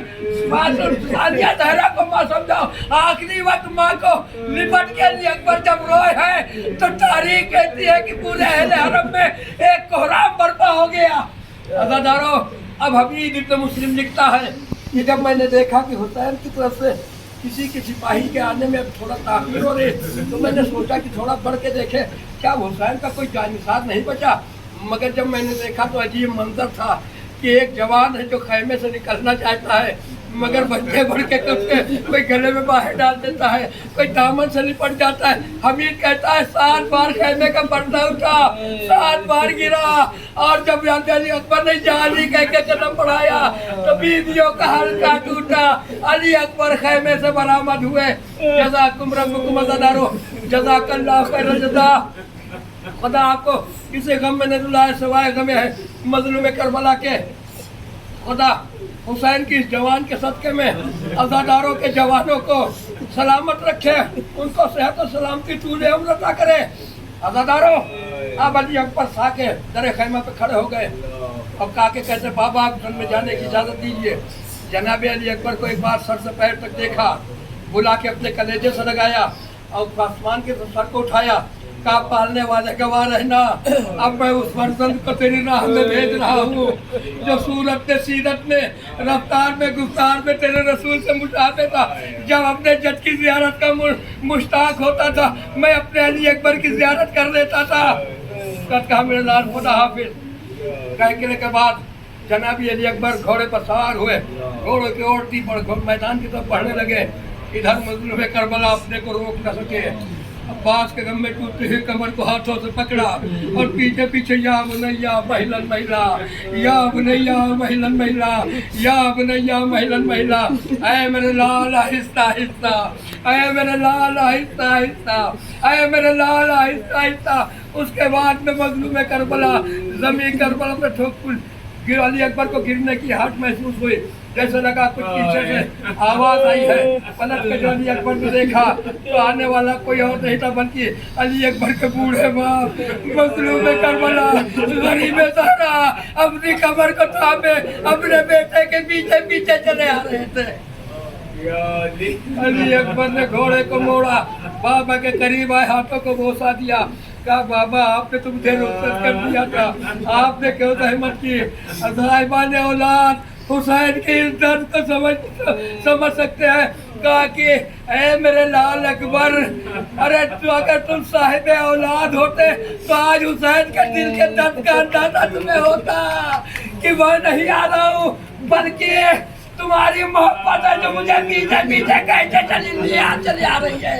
सानिया जहरा को माँ समझाओ। आखिरी वक्त माँ को लिपट के अली अकबर जब रोए हैं तो तारीख कहती है कि पूरे अहले हरम में एक कोहराम बर्पा हो गया। अज़ादारों, अब हमीद इब्न मुस्लिम लिखता है कि जब मैंने देखा कि हुसैन की तरफ से किसी के सिपाही के आने में अब थोड़ा ताख़ीर हो रही तो मैंने सोचा कि थोड़ा बढ़ के देखे क्या हुसैन का कोई जानिसार नहीं बचा। मगर जब मैंने देखा तो अजीब मंजर था कि एक जवान है जो खैमे से निकलना चाहता है मगर बच्चे बढ़ के कोई गले में बाहर डाल देता है, कोई दामन से लिपट जाता है। हमीद कहता है 7 बार खैमे का पर्दा उठा, 7 बार गिरा और जब अली अकबर ने जाली कह के कदम बढ़ाया तो बीवियों का हल्का टूटा। अली अकबर खैमे से बरामद हुए। जज़ाकुम रब्बुकुम अज़ादारो, जज़ाकल्लाह खैर जज़ा। खुदा आपको किसी गम में न रुलाए सिवाय गम है मजलूम करबला के। खुदा हुसैन की जवान के सदक़े में अज़ादारों के जवानों को सलामत रखे, उनको सेहत और सलामती तूले उम्र अता करे। अज़ादारों, अब अली अकबर सा के दर खैमा पे खड़े हो गए। अब काके कहते बाबा आप जंग में जाने की इजाज़त दीजिए। जनाब अली अकबर को एक बार सर से पैर तक देखा, बुला के अपने कलेजे से लगाया और आसमान के सर को उठाया। का पालने वाले गवाह रहना, अब मैं उस फर्जंद को तेरी राह में भेज रहा हूँ जो सूरत में, सीरत में, रफ्तार में, गुफ्तार में तेरे रसूल से मुशाबे था। जब अपने जज की ज़ियारत का मुश्ताक होता था मैं अपने अली अकबर की ज़ियारत कर लेता था। कहा मेरे लाल खुदा हाफिज। कहने के बाद जनाबी अली अकबर घोड़े पर सवार हुए, घोड़ों की ओरती पर मैदान की तरफ बढ़ने लगे। इधर मजलूम करबला अपने को रोक न सके, अब्बास के गम में टूटती हुई कमर को हाथों से पकड़ा और पीछे पीछे या बुनैया महिलन महिला, या बुनैया महिलन महिला, या बुनैया महिलन महिला, ऐ मेरे लाल आहिस्ता आहिस्ता, ऐ मेरे लाल आहिस्ता आहिस्ता, ऐ मेरे लाल आहिस्ता आहिस्ता। उसके बाद में मजलूम करबला ज़मीन करबला पे ठोक अली अकबर को गिरने की हाथ महसूस हुई, जैसे लगा कुछ पीछे से आवाज आई है। पलट के जो अली अकबर ने देखा तो आने वाला कोई और नहीं था बल्कि अली अकबर के बूढ़े बाप मजलूम करबला गरीब ज़हरा अपनी कमर को थामे अपने बेटे के पीछे पीछे चले आ रहे थे। अली अकबर ने घोड़े को मोड़ा, बाबा के करीब आए, हाथों को बोसा दिया। कहा बाबा आपने तो मुझे रुखसत कर दिया था, आपने क्यों रहमत की। साहिबान औलाद हुसैन के इस दर्द को समझ सकते हैं। कहा कि ऐ मेरे लाल अकबर, अरे तो अगर तुम साहिब औलाद होते तो आज हुसैन के दिल के दर्द का अंदाजा तुम्हें होता कि वह नहीं आ रहा हूँ बल्कि तुम्हारी मोहब्बत है जो मुझे पीछे पीछे कैसे चली आ रही है।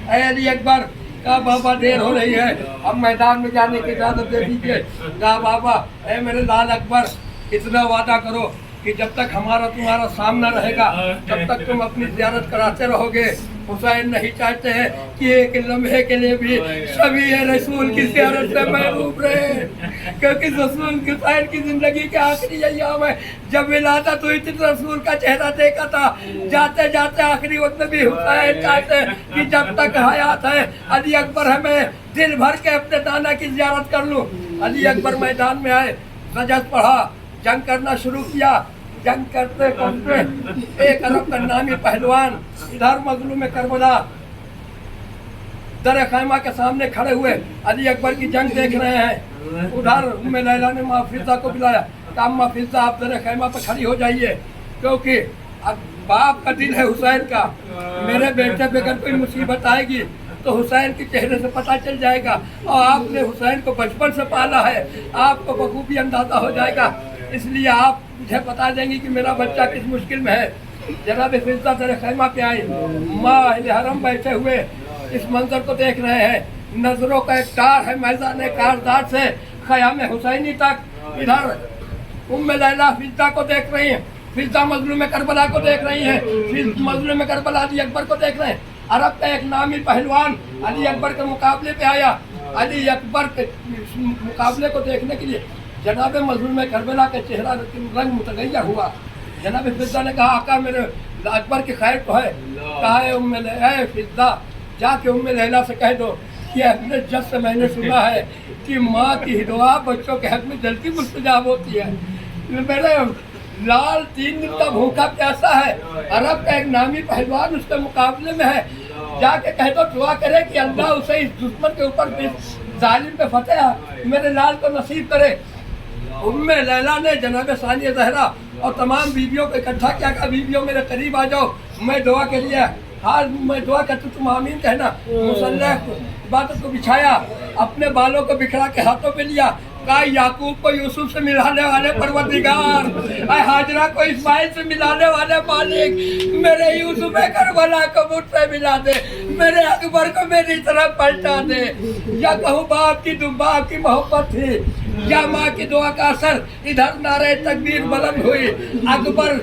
ऐ अली अकबर, कहा बाबा देर हो रही है, अब मैदान में जाने की इजाज़त दे दीजिए। कहा बाबा ऐ मेरे लाल अकबर, इतना वादा करो कि जब तक हमारा तुम्हारा सामना रहेगा तब तक तुम अपनी ज़ियारत कराते रहोगे। हुसैन नहीं चाहते हैं कि एक लम्हे के लिए भी सभी रसूल की ज़ियारत से महरूम रहे, क्योंकि रसूल हुसैन की ज़िंदगी के आखिरी अय्याम है। जब मिला था तो इतने रसूल का चेहरा देखा था, जाते जाते आखिरी वक्त में भी हुसैन चाहते हैं कि जब तक हयात है अली अकबर हमें दिल भर के अपने दाना की ज़ियारत कर लूँ। अली अकबर मैदान में आए, गजत पढ़ा, जंग करना शुरू किया। जंग करते करते एक अरब का नामी पहलवान इधर मजलूम करबला दर खैमा के सामने खड़े हुए अली अकबर की जंग देख रहे हैं। उधर उम्मे लैला ने माँ फिज़ा को बुलाया, कहा माँ फिज़ा आप दर खैमा पर खड़ी हो जाइए, क्योंकि अब बाप का दिल है हुसैन का। मेरे बेटे पे अगर कोई मुसीबत आएगी तो हुसैन के चेहरे से पता चल जाएगा, और आपने हुसैन को बचपन से पाला है, आपको बखूबी अंदाज़ा हो जाएगा। इसलिए आप मुझे बता देंगे कि मेरा बच्चा किस मुश्किल में है। जनाब फिज़ा दर खैमा पे आई, माँ अहले हरम बैठे हुए इस मंजर को देख रहे हैं। नजरों का एक तार है मैदान कारदार से ख़याम हुसैनी तक। इधर उम्मे लैला फिज़ा को देख रही हैं, फिज़ा मजलूम करबला को देख रही हैं, फिर मजलूम करबला अली अकबर को देख रहे हैं। अरब का एक नामी पहलवान अली अकबर के मुकाबले पे आया। अली अकबर के मुकाबले को देखने के लिए जनाब मजलूम करबला का चेहरा रंग मुतगय्यर हुआ। जनाब फिज़ा ने कहा आका मेरे अकबर की खैर तो है। कहा है फिज़ा जाके उम्मे लैला से कह दो कि अपने जज से मैंने सुना है कि माँ की दुआ बच्चों के हक में जल्दी मुस्तजाब होती है। मेरे लाल 3 दिन का भूखा प्यासा है, अरब का एक नामी पहलवान उसके मुकाबले में है, जाके कह दो दुआ करे कि अल्लाह उसे इस दुश्मन के ऊपर जालिम पे फतेह मेरे लाल को नसीब करे। उम्मे लैला ने जनाब सानिया ज़हरा और तमाम बीवियों को इकट्ठा किया कि बीवियों मेरे करीब आ जाओ, मैं दुआ के लिए हाल मैं दुआ करती तुम आमीन कहना। मुसल्ला इबादत को बिछाया, अपने बालों को बिखरा के हाथों पे लिया, कहा याकूब को यूसुफ से मिलाने वाले परवरदिगार, हाजरा को इस्माइल से मिलाने वाले मालिक, मेरे यूसुफ करबला को मुझसे मिला दे, मेरे अकबर को मेरी तरफ पलटा दे। या कहूँ बाप की मोहब्बत थी या माँ की दुआ का असर, इधर नारे तकबीर बुलंद हुई, अकबर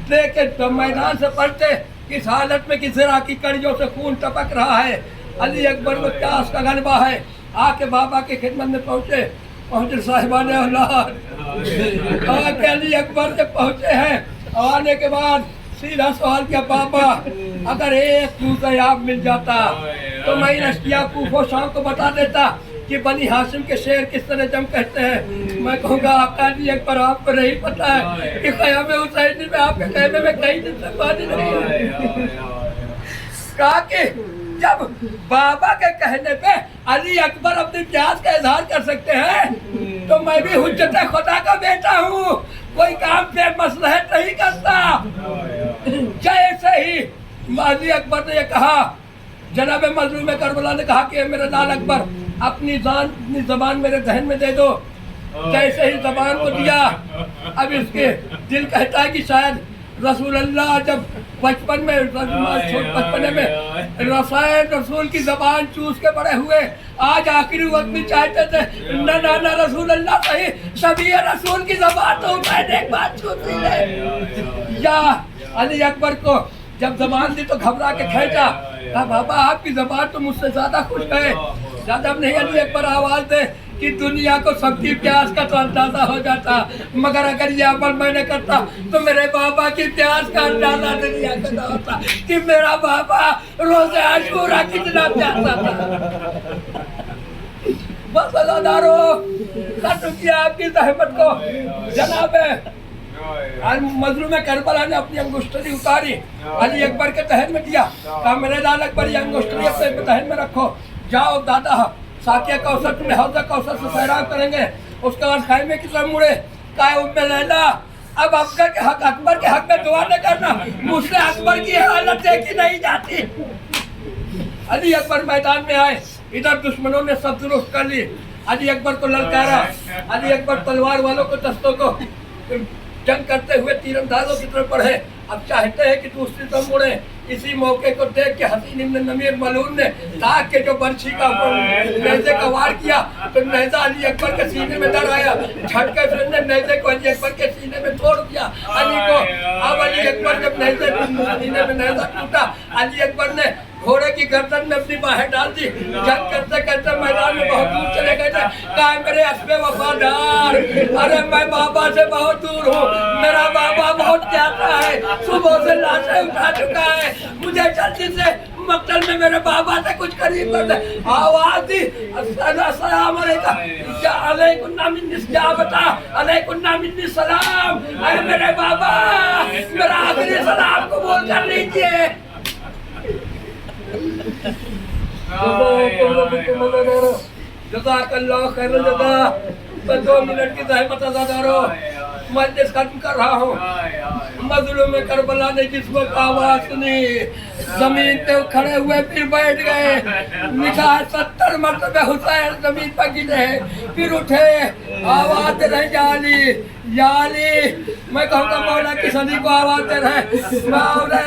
लेके मैदान से पलटे, किस हालत में किस तरह की कड़ियों से खून टपक रहा है। अली अकबर को प्यास का गलबा है, आके बाबा के खिदमत में पहुंचे साहिबान औलाद, आके अली अकबर से पहुंचे हैं। आने के बाद सीधा सवाल किया, बाबा अगर एक दूसरा आप मिल जाता तो मैं इन अश्किया को शाम को बता देता कि बनी हाशिम के शेर किस तरह जम कहते हैं। मैं कहूँगा आका अली अकबर आपको नहीं पता है कि क़याम हुसैनी में आपके कहने में कई दिन से पानी नहीं है। कहा कि जब बाबा के कहने पे अली अकबर अपनी प्यास का इजहार कर सकते हैं तो मैं भी हुज्जत खुदा का बेटा हूँ, कोई काम पे मसलहत नहीं करता। जैसे ही अली अकबर ने ये कहा, जनाब मजलूम करबला ने कहा कि मेरे लाल अकबर अपनी ज़बान मेरे दहन में दे दो। जैसे ही ज़बान को दिया, अब इसके दिल कहता है कि शायद रसूल अल्लाह जब बचपन में रसायन रसूल की ज़बान चूस के बड़े हुए, आज आखिरी वक्त भी चाहते थे ना रसूल अल्लाह सही सभी रसूल की ज़बान तो उठाए एक बात चूसी है। या अली अकबर को जब ज़बान दी तो घबरा के खींचा, कहा बाबा आपकी ज़बान तो मुझसे ज़्यादा खुश है। ज़्यादा नहीं अली अकबर आवाज़ दे कि दुनिया को सबकी प्यास का तो अंदाजा हो जाता, मगर अगर ये अमल मैंने करता तो मेरे बाबा की प्यास का अंदाजा दुनिया को ना होता कि मेरा बाबा रोज़े आशूरा कितना प्यासा था। बस अज़ादारो खत्म किया आपकी ज़हमत को। जनाब मजलूम करबला ने अपनी अंगुष्ठरी उतारी, अली अकबर के तहन में दिया, कहा मेरे लाल अकबर ये अंगुष्ठरी अपने तहन में रखो, जाओ दादा साकिया कौसर तुम्हें हौजा कौसर से सैराब करेंगे। उसके बाद खैमे की तरफ मुड़े, कहा उम्मे लैला अब अकबर के हक में दुआ न करना, मुझसे अकबर की हालत देखी नहीं जाती। अली अकबर मैदान में आए, इधर दुश्मनों ने सब दुरुस्त कर ली, अली अकबर को ललकारा। अली अकबर तलवार वालों को दस्तों को जंग करते हुए तीरंदाजों की तरफ बढ़े। अब चाहते हैं कि दूसरी तरफ मुड़े, इसी मौके को देख के हसीन इब्न नमीर मलून ने ताक के जो बर्छी का नेज़े का वार किया तो नेज़ा अली अकबर के सीने में डर आया, झटके से ने नेज़े को अली अकबर के सीने में तोड़ दिया अली को। अब अली अकबर जब नेज़े सीने में नेज़ा टूटा, अली अकबर ने घोड़े की गर्दन में अपनी बाहें डाल दी, जंग करते करते मैदान में बहुत दूर चले गए थे। कहा मेरे अस्बे वफादार, अरे मैं बाबा से बहुत दूर हूँ, मेरा बाबा बहुत प्यासा है, सुबह से लाशें उठा चुका है, मुझे जल्दी से मक्तल में मेरे बाबा से कुछ करीब कर दे। आवाज दी अस्सलाम अलैकुम मिन्नी सलाम, अरे मेरे बाबा मेरा आखिरी सलाम को बोल कर लीजिए। जज़ाकल्लाह खैरल जज़ा। मैं 2 मिनट की ज़हमत अज़ादारो मजलिस खत्म कर रहा हूँ। मज़लूम करबला ने जिस वक्त आवाज़ सुनी, जमीन पे खड़े हुए फिर बैठ गए, निगाह 70 मरतबे हुसैन जमीन पर गिरे, फिर उठे, आवाज़ दे रहे या अली। मैं कहूँगा मौला की सदी को आवाज़ दे रहे, मौला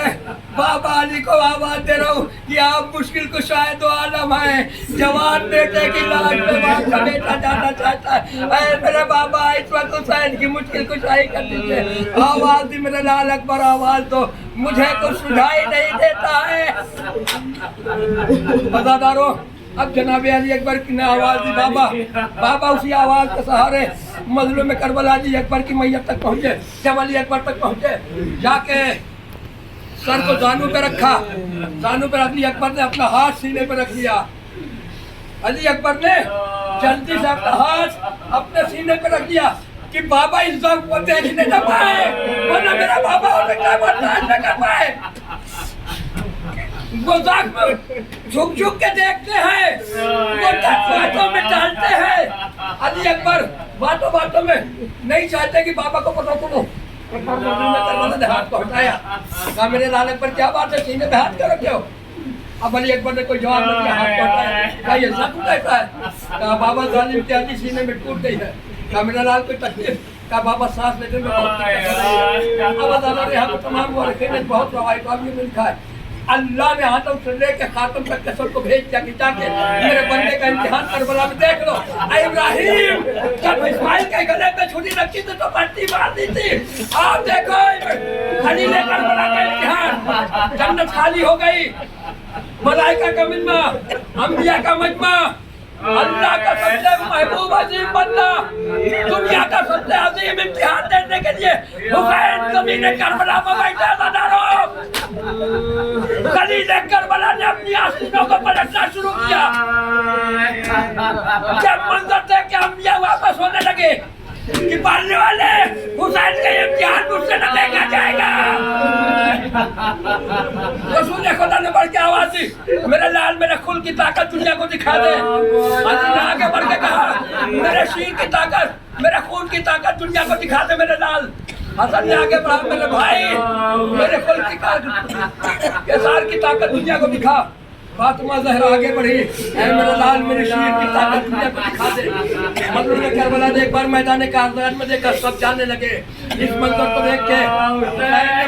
बाबा अली को आवाज़ दे रहा हूँ कि आप मुश्किल कुशाए दो आलम है, जवान बेटे की लाश पे बाप का बेटा जाना चाहता है, ऐ मेरे बाबा इस वक्त हुसैन की मुश्किल कुशाई कर दीजिए। आवाज़ दी मेरे लाल अकबर, आवाज़ दो, मुझे कुछ सुझाई नहीं देता है। वज़ादारों अब जनाब अली अकबर की ने आवाज़ दी, बाबा उसी आवाज़ के सहारे मजलूम करबला अली अकबर की मैयत तक पहुँचे। जब अली अकबर तक पहुँचे, जाके सर को जानू पे रखा, जानू पे अली अकबर ने अपना हाथ सीने पे रख लिया, अली अकबर ने जल्दी से अपना हाथ अपने सीने पे रख दिया कि बाबा इस वक्त को देखने न पाए, वरना मेरा बाबा हो सकता है बर्दाश्त न कर पाए। वो जख्म झुक झुक के देखते हैं, वो बातों में डालते हैं। अली अकबर बातों बातों में नहीं चाहते कि बाबा को पता चलो। करबला ने हाथ को हटाया, कहा मेरे लाल अकबर क्या बात है, सीने पे हाथ क्यों रखे हो? अब अली अकबर ने कोई जवाब नहीं दिया, हाथ को हटाया। कहा ये जख्म कैसा है? कहा बाबा जालिम की हड्डी सीने में टूट गई है। कहा मेरा लाल कोई तकलीफ? कहा बाबा सांस लेने में बहुत तकलीफ है। अब अदालत यहाँ पे तमाम वर्षे में बहुत रवायत में लिखा है अल्लाह ने आदम से लेके खातम तक के सबको भेज दिया कि जाके मेरे बंदे का इम्तिहान करबला में देख लो। इब्राहिम जब इस्माइल के गले पे छुरी रखी थी तो पट्टी मार दी थी। आप देखो खलील करबला का इम्तिहान, जन्नत खाली हो गई, मलाइका का मिलना, अंबिया का मजमा, अल्लाह का सबसे महबूब अजीम बंदा, दुनिया का सबसे अजीम इम्तिहान देने के लिए हुसैन ज़मीन करबला में बैठे हज़ारों। खलील करबला ने अपनी आस्तीनों को पलटना शुरू किया। जब मंजर देख के अंबिया वापस होने लगे कि मारने वाले हुसैन का इम्तिहान मुझसे न देखा जाएगा। रसूल खुदा ने बढ़ के आवाज दी, मेरे लाल मेरे खुल की ताकत दुनिया को दिखा दे। अली ने आगे बढ़ के कहा, मेरे शीर की ताकत, मेरे खून की ताकत दुनिया को दिखा दे मेरे लाल। हसन ने आगे बढ़ा, मेरे भाई मेरे खुल की केसार की ताकत दुनिया को दिखा। फातिमा ज़हरा आगे बढ़ी, ऐ मेरे लाल मेरे शीर की ताकत दुनिया को दिखा दे। मजलूम करबला ने एक बार मैदान कारज़ात में देखा, सब जाने लगे। इस मंजर को देख के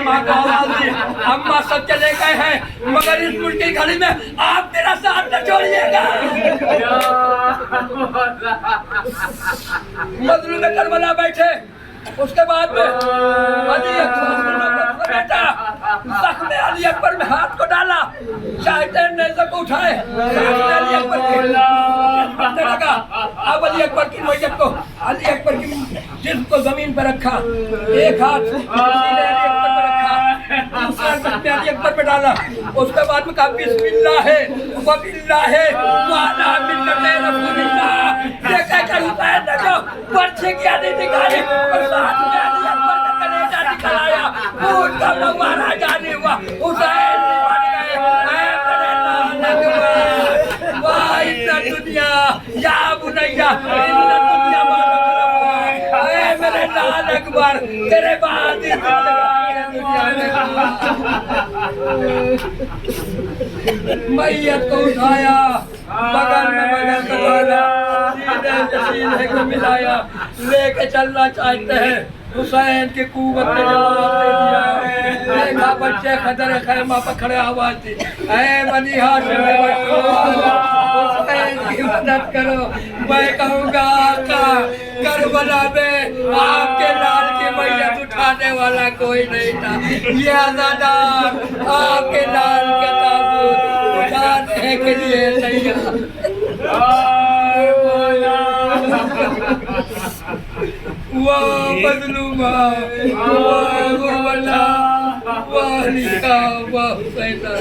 माँ को आवाज़ दी, अम्मा सब चले गए हैं मगर इस मुल्क की घड़ी में आप मेरा साथ न छोड़िएगा। मजलूम करबला बैठे, उसके बाद में अली अकबर बेटा जख्म अली अकबर में हाथ को डाला, चाहते नेज़े को उठाए, अली अकबर के लगा। अब अली अकबर की मैयत को, अली अकबर की जिस्म को जमीन पर रखा, एक हाथ अली अकबर पर रखा, दूसरा जख्म अली अकबर पे डाला। उसके बाद में कहा बिस्मिल्लाह व बिल्लाह व अला मिल्लत रसूलिल्लाह। देखा कर हुसैन ने जो पर्चे की आदि दिखाई और साथ में अली अकबर का कलेजा दिखाया, खून का फव्वारा जारी हुआ। हुसैन बन गए, ऐ मेरे लाल अकबर, वाह इन्ना दुनिया या बुनैया इन्ना दुनिया मानो करवा। ऐ मेरे लाल अकबर तेरे बाद मैयत को उठाया, बगल में डाला, सीने को मिलाया, लेके चलना चाहते हैं। हुसैन की कुव्वत ने जवाब दे दिया। देखा बच्चे खदर खैमा पर खड़े आवाज दी, ऐ बनी हाशिम हुसैन की मदद करो। मैं कहूँगा आका करबला में आपके लाल की मैयत उठाने वाला कोई नहीं था। ये आज़ादार आपके लाल का ताबूत उठाने के लिए तैयार। वाह मजलूमा, वाह गुरबला, वाह लिखा, वाह हुसैना।